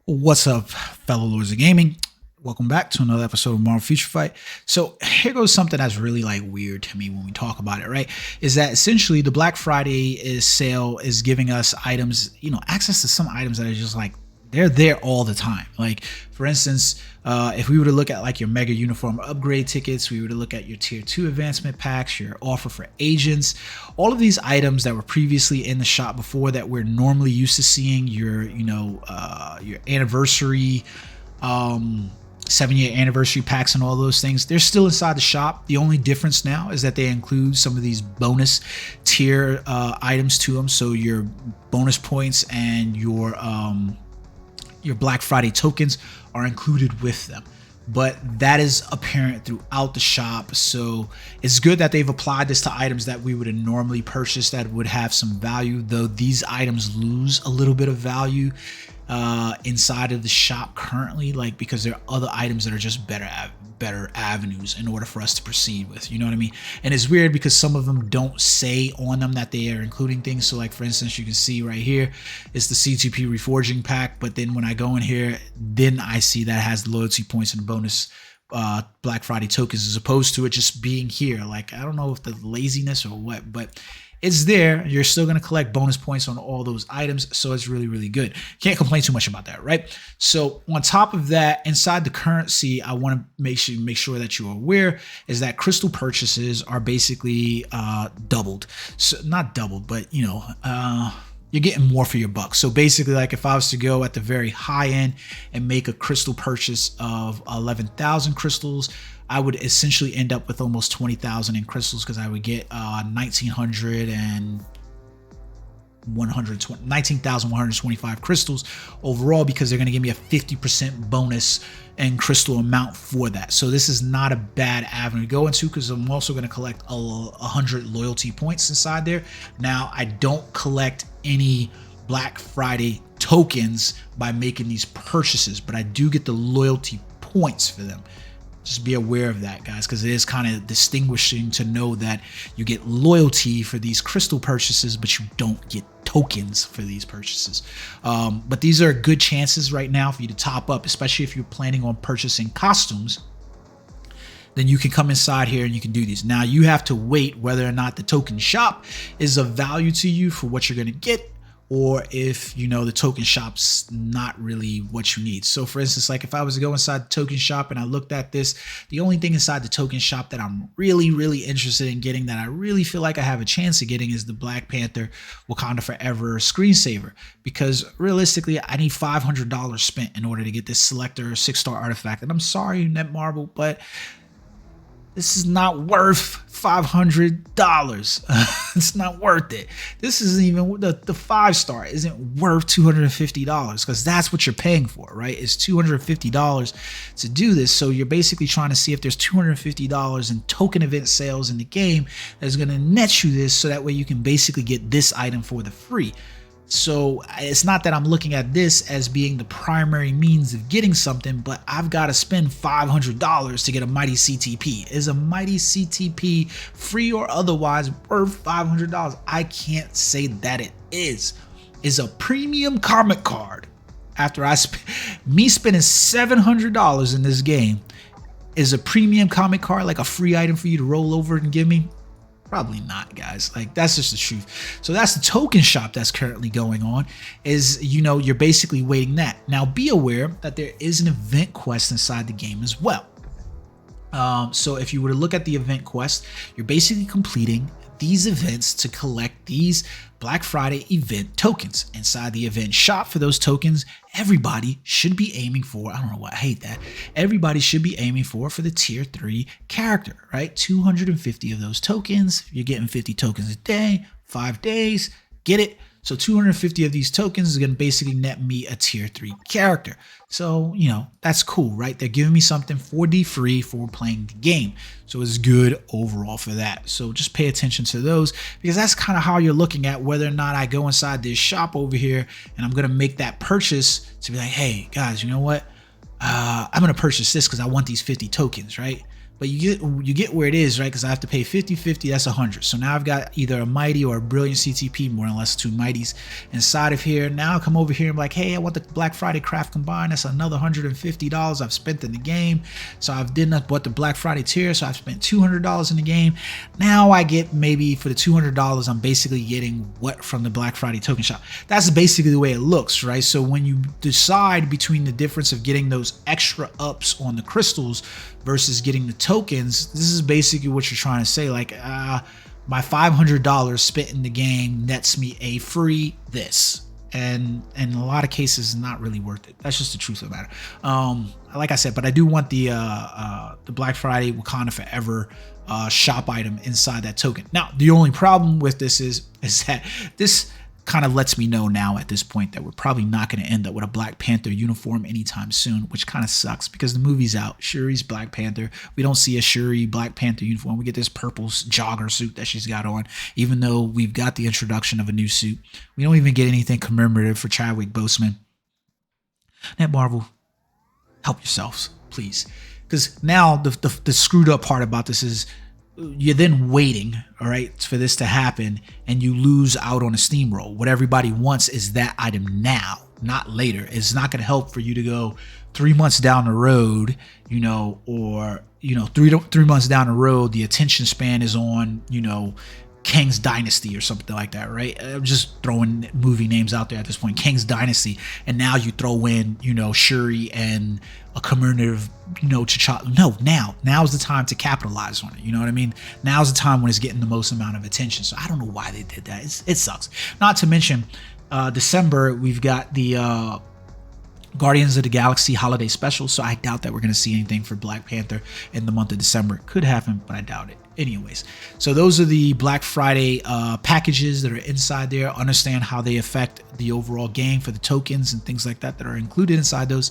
What's up, fellow lords of gaming? Welcome back to another episode of Marvel Future Fight. So here goes something that's really weird to me when we talk about it, right? Is that essentially the Black Friday sale is giving us items, access to some items that are just they're there all the time. Like, for instance, if we were to look at your mega uniform upgrade tickets, we were to look at your tier 2 advancement packs, your offer for agents, all of these items that were previously in the shop before that we're normally used to seeing, your anniversary, 7-year anniversary packs and all those things, they're still inside the shop. The only difference now is that they include some of these bonus tier items to them. So your bonus points and your Black Friday tokens are included with them, but that is apparent throughout the shop. So it's good that they've applied this to items that we would have normally purchased that would have some value, though these items lose a little bit of value inside of the shop currently, because there are other items that are just better avenues in order for us to proceed with, you know what I mean? And it's weird because some of them don't say on them that they are including things. So for instance, you can see right here is the C2P reforging pack, but then when I go in here, then I see that it has the loyalty points and bonus Black Friday tokens, as opposed to it just being here. I don't know if the laziness or what, but it's there. You're still going to collect bonus points on all those items, so it's really good. Can't complain too much about that, right? So on top of that, inside the currency, I want to make sure that you're aware is that crystal purchases are basically doubled. So not doubled, but you're getting more for your buck. So basically, if I was to go at the very high end and make a crystal purchase of 11,000 crystals, I would essentially end up with almost 20,000 in crystals, because I would get 19,125 crystals overall, because they're going to give me a 50% bonus and crystal amount for that. So this is not a bad avenue to go into, because I'm also going to collect 100 loyalty points inside there. Now, I don't collect any Black Friday tokens by making these purchases, but I do get the loyalty points for them. Just be aware of that, guys, because it is kind of distinguishing to know that you get loyalty for these crystal purchases, but you don't get tokens for these purchases. But these are good chances right now for you to top up, especially if you're planning on purchasing costumes. Then you can come inside here and you can do these. Now, you have to wait whether or not the token shop is of value to you for what you're going to get, or if the token shop's not really what you need. So for instance, if I was to go inside the token shop and I looked at this, the only thing inside the token shop that I'm really interested in getting, that I really feel like I have a chance of getting, is the Black Panther Wakanda Forever screensaver, because realistically I need $500 spent in order to get this selector 6-star artifact. And I'm sorry, Netmarble, but this is not worth $500. It's not worth it. This isn't even the 5-star isn't worth $250, because that's what you're paying for, right? It's $250 to do this. So you're basically trying to see if there's $250 in token event sales in the game that's going to net you this, so that way you can basically get this item for the free. So it's not that I'm looking at this as being the primary means of getting something, but I've got to spend $500 to get a Mighty CTP. Is a Mighty CTP, free or otherwise, worth $500? I can't say that it is. Is a premium comic card, after me spending $700 in this game, is a premium comic card like a free item for you to roll over and give me? Probably not, guys. That's just the truth. So that's the token shop that's currently going on, is, you're basically waiting that. Now, be aware that there is an event quest inside the game as well. So if you were to look at the event quest, you're basically completing these events to collect these Black Friday event tokens. Inside the event shop for those tokens, everybody should be aiming for, I don't know why I hate that, everybody should be aiming for the tier 3 character, right? 250 of those tokens. You're getting 50 tokens a day, 5 days, get it? So 250 of these tokens is going to basically net me a tier 3 character. So, that's cool, right? They're giving me something 4D free for playing the game. So it's good overall for that. So just pay attention to those, because that's kind of how you're looking at whether or not I go inside this shop over here and I'm going to make that purchase to be like, hey, guys, you know what? I'm going to purchase this because I want these 50 tokens, right? but you get where it is, right? Because I have to pay 50-50, that's 100. So now I've got either a mighty or a brilliant CTP, more or less 2 mighties inside of here. Now I come over here and be like, hey, I want the Black Friday craft combined. That's another $150 I've spent in the game. So I've bought the Black Friday tier, so I've spent $200 in the game. Now I get, maybe for the $200, I'm basically getting what from the Black Friday token shop. That's basically the way it looks, right? So when you decide between the difference of getting those extra ups on the crystals versus getting the tokens, this is basically what you're trying to say. Like, my $500 spent in the game nets me a free this, and in a lot of cases not really worth it. That's just the truth of the matter. Like I said, but I do want the Black Friday Wakanda Forever shop item inside that token. Now the only problem with this is that this kind of lets me know now at this point that we're probably not going to end up with a Black Panther uniform anytime soon, which kind of sucks because the movie's out. Shuri's Black Panther. We don't see a Shuri Black Panther uniform. We get this purple jogger suit that she's got on, even though we've got the introduction of a new suit. We don't even get anything commemorative for Chadwick Boseman. Net Marvel, help yourselves, please. Because now the screwed up part about this is you're then waiting, all right, for this to happen, and you lose out on a steamroll. What everybody wants is that item now, not later. It's not going to help for you to go 3 months down the road, you know, or, you know, three months down the road, the attention span is on, you know, Kang's Dynasty or something like that, right? I'm just throwing movie names out there at this point. Kang's Dynasty, and now you throw in, you know, Shuri and a commemorative, you know, T'Challa. No, now's the time to capitalize on it. You know what I mean? Now's the time when it's getting the most amount of attention. So I don't know why they did that. It sucks. Not to mention, December, we've got the Guardians of the Galaxy holiday special, so I doubt that we're going to see anything for Black Panther in the month of December. Could happen, but I doubt it. Anyways, so those are the Black Friday packages that are inside there. Understand how they affect the overall game for the tokens and things like that that are included inside those.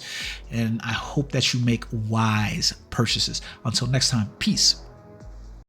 And I hope that you make wise purchases. Until next time, peace.